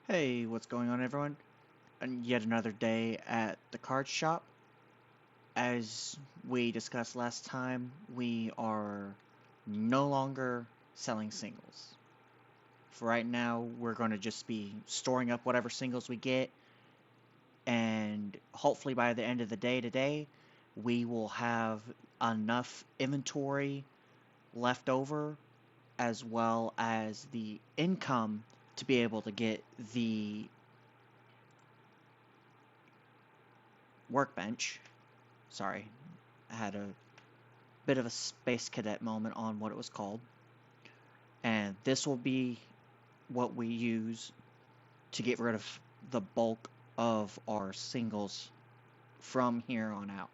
Hey, what's going on, everyone? And yet another day at the card shop. As we discussed last time, we are no longer selling singles. For right now, we're going to just be storing up whatever singles we get, and hopefully by the end of the day today, we will have enough inventory left over, as well as the income to be able to get the workbench. Sorry, I had a bit of a space cadet moment on what it was called. And this will be what we use to get rid of the bulk of our singles from here on out.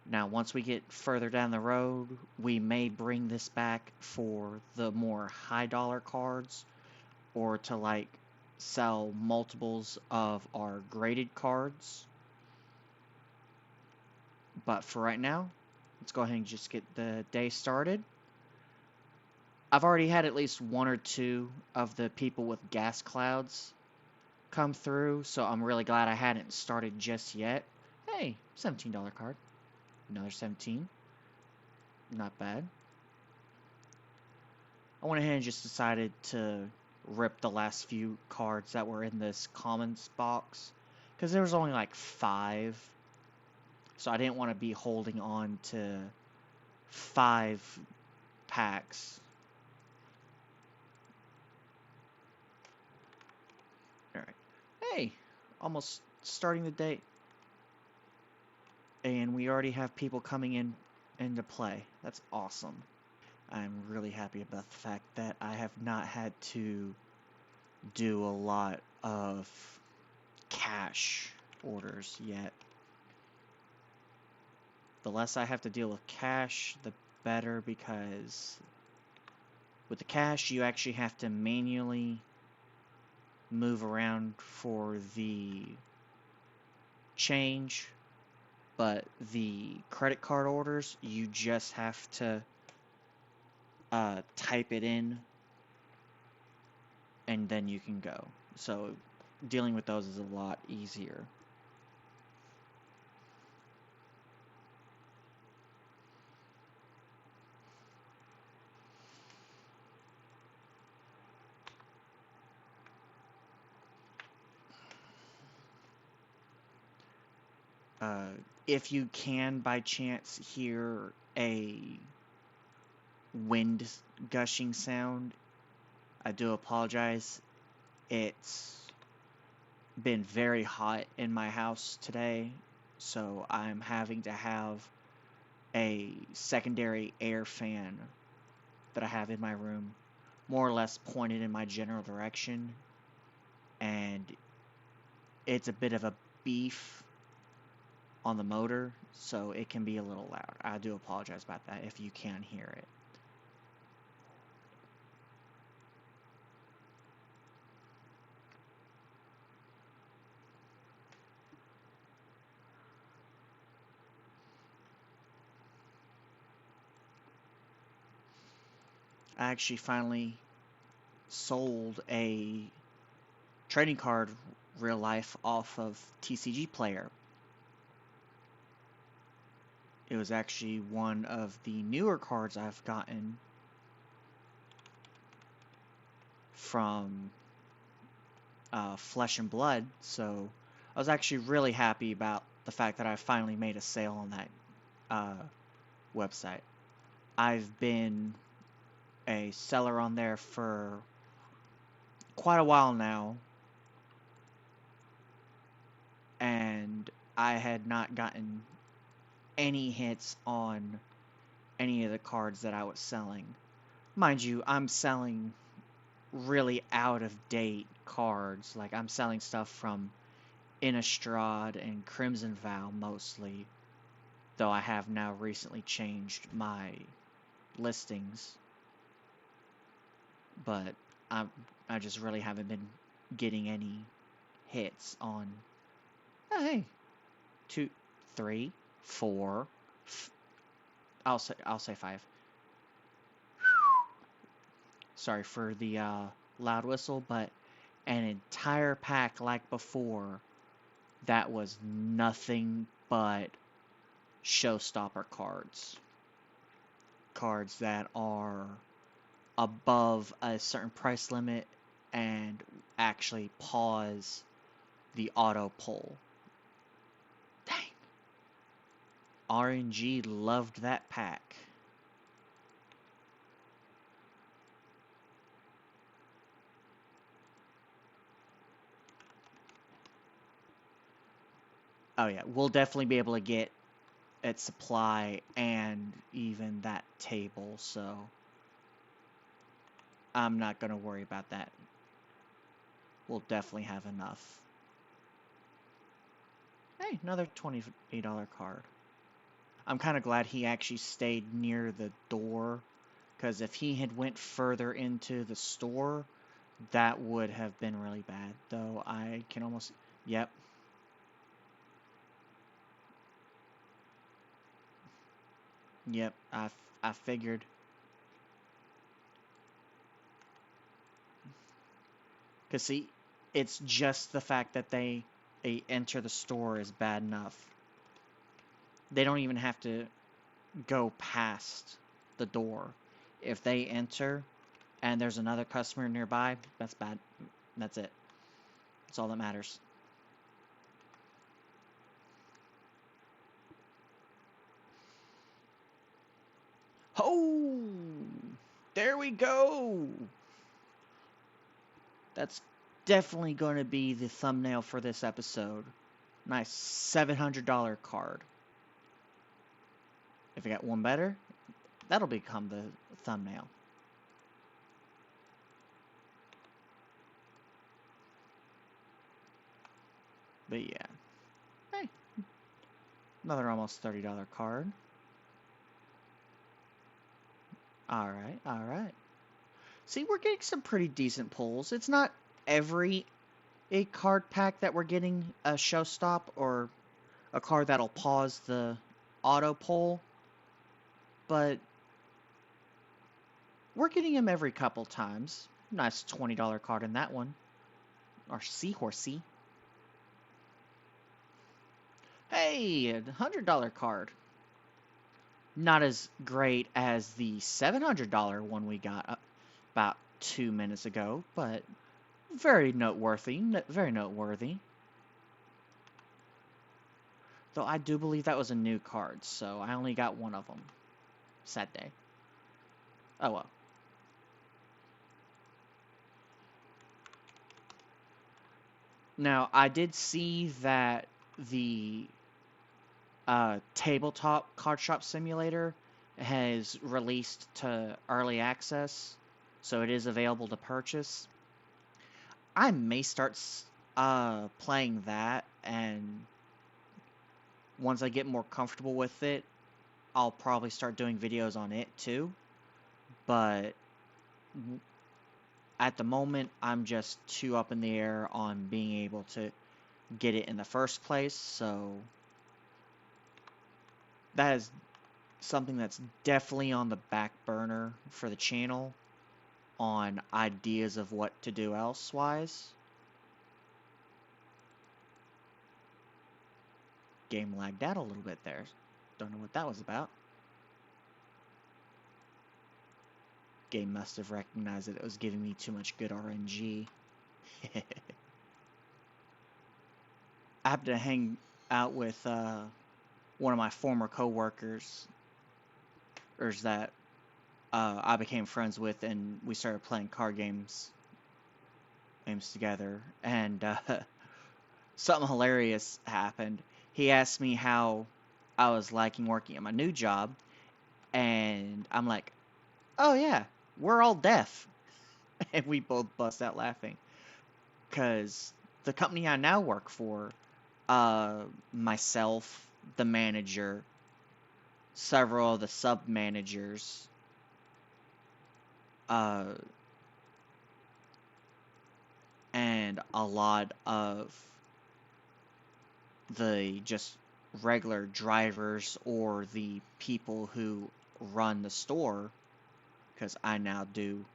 Now, once we get further down the road, we may bring this back for the more high dollar cards or to like sell multiples of our graded cards. But for right now, let's go ahead and just get the day started. I've already had at least one or two of the people with gas clouds come through, so I'm really glad I hadn't started just yet. Hey, $17 card. Another 17. Not bad. I went ahead and just decided to rip the last few cards that were in this commons box, because there was only like 5, so I didn't want to be holding on to 5 packs. Alright. Hey, almost starting the day. And we already have people coming into play. That's awesome. I'm really happy about the fact that I have not had to do a lot of cash orders yet. The less I have to deal with cash, the better, because with the cash you actually have to manually move around for the change, but the credit card orders you just have to type it in and then you can go. So dealing with those is a lot easier. Uh, if you can by chance hear a wind gushing sound, I do apologize. It's been very hot in my house today, so I'm having to have a secondary air fan that I have in my room, more or less pointed in my general direction, and it's a bit of a beef on the motor, so it can be a little loud. I do apologize about that if you can hear it. I actually finally sold a trading card real life off of TCG Player. It was actually one of the newer cards I've gotten from Flesh and Blood, so I was actually really happy about the fact that I finally made a sale on that website. I've been a seller on there for quite a while now, and I had not gotten any hits on any of the cards that I was selling. Mind you, I'm selling really out of date cards. Like, I'm selling stuff from Innistrad and Crimson Vow mostly, though I have now recently changed my listings. But I just really haven't been getting any hits on. Oh, hey, 2, 3, 4. I'll say 5. Sorry for the loud whistle, but an entire pack like before that was nothing but showstopper cards. Cards that are above a certain price limit and actually pause the auto pull. Dang. RNG loved that pack. Oh yeah, we'll definitely be able to get its supply and even that table, so I'm not going to worry about that. We'll definitely have enough. Hey, another $28 card. I'm kind of glad he actually stayed near the door, because if he had went further into the store, that would have been really bad. Though I can almost... Yep. Yep, I figured. Because see, it's just the fact that they enter the store is bad enough. They don't even have to go past the door. If they enter and there's another customer nearby, that's bad. That's it. That's all that matters. Oh! There we go! That's definitely going to be the thumbnail for this episode. Nice $700 card. If I get one better, that'll become the thumbnail. But yeah. Hey. Another almost $30 card. Alright, alright. See, we're getting some pretty decent pulls. It's not every a card pack that we're getting a show stop or a card that'll pause the auto pull, but we're getting them every couple times. Nice $20 card in that one. Our Seahorsey. Hey, a $100 card. Not as great as the $700 one we got about 2 minutes ago, but very noteworthy. Very noteworthy. Though I do believe that was a new card, so I only got one of them. Sad day. Oh well. Now, I did see that the tabletop card shop simulator has released to early access, so it is available to purchase. I may start playing that, and once I get more comfortable with it, I'll probably start doing videos on it too. But at the moment, I'm just too up in the air on being able to get it in the first place, so that is something that's definitely on the back burner for the channel on ideas of what to do elsewise. Game lagged out a little bit there. Don't know what that was about. Game must have recognized that it was giving me too much good RNG. I happened to hang out with one of my former coworkers, that I became friends with, and we started playing card games together. And something hilarious happened. He asked me how I was liking working at my new job, and I'm like, "Oh yeah, we're all deaf," and we both bust out laughing because the company I now work for, myself, the manager, several of the sub managers, and a lot of the just regular drivers or the people who run the store, because I now do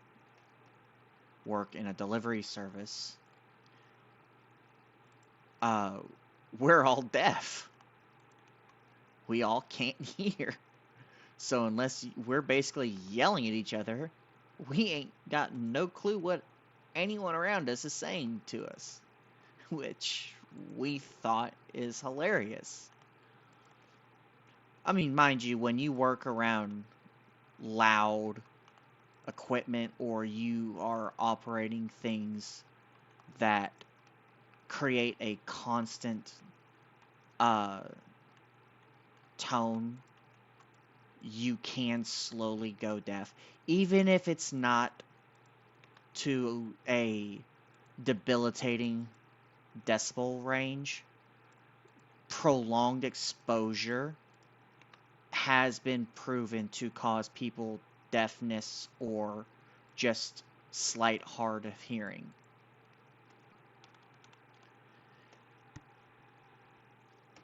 work in a delivery service. uh, we're all deaf. We all can't hear. So unless we're basically yelling at each other, we ain't got no clue what anyone around us is saying to us, which we thought is hilarious. I mean, mind you, when you work around loud equipment or you are operating things that create a constant uh, tone, you can slowly go deaf, even if it's not to a debilitating decibel range. Prolonged exposure has been proven to cause people deafness or just slight hard of hearing.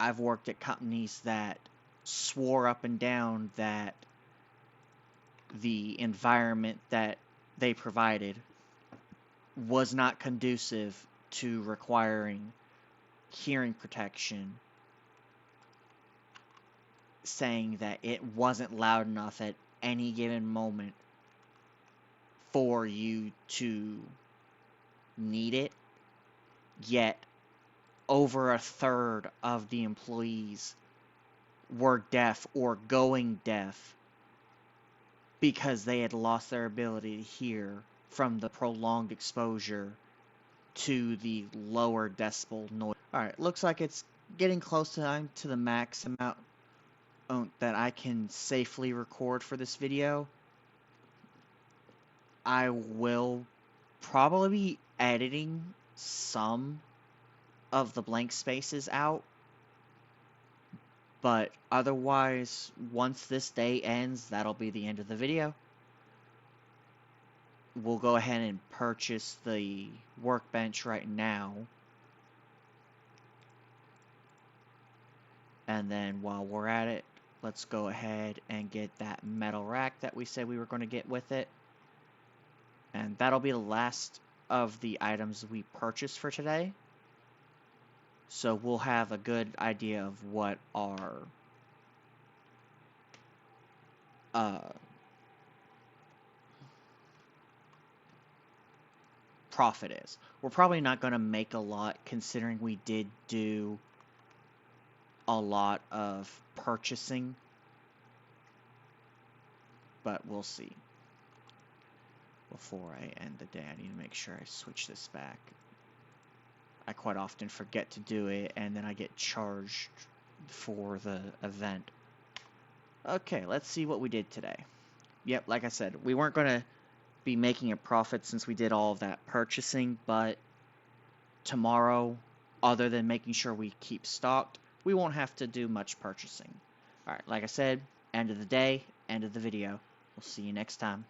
I've worked at companies that swore up and down that the environment that they provided was not conducive to requiring hearing protection, saying that it wasn't loud enough at any given moment for you to need it, yet over a third of the employees were deaf or going deaf because they had lost their ability to hear from the prolonged exposure to the lower decibel noise. Alright, looks like it's getting close to the max amount that I can safely record for this video. I will probably be editing some of the blank spaces out, but otherwise, once this day ends, that'll be the end of the video. We'll go ahead and purchase the workbench right now. And then while we're at it, let's go ahead and get that metal rack that we said we were going to get with it. And that'll be the last of the items we purchased for today. So we'll have a good idea of what our profit is. We're probably not going to make a lot considering we did do a lot of purchasing, but we'll see. Before I end the day, I need to make sure I switch this back. I quite often forget to do it, and then I get charged for the event. Okay, let's see what we did today. Yep, like I said, we weren't going to be making a profit since we did all of that purchasing, but tomorrow, other than making sure we keep stocked, we won't have to do much purchasing. Alright, like I said, end of the day, end of the video. We'll see you next time.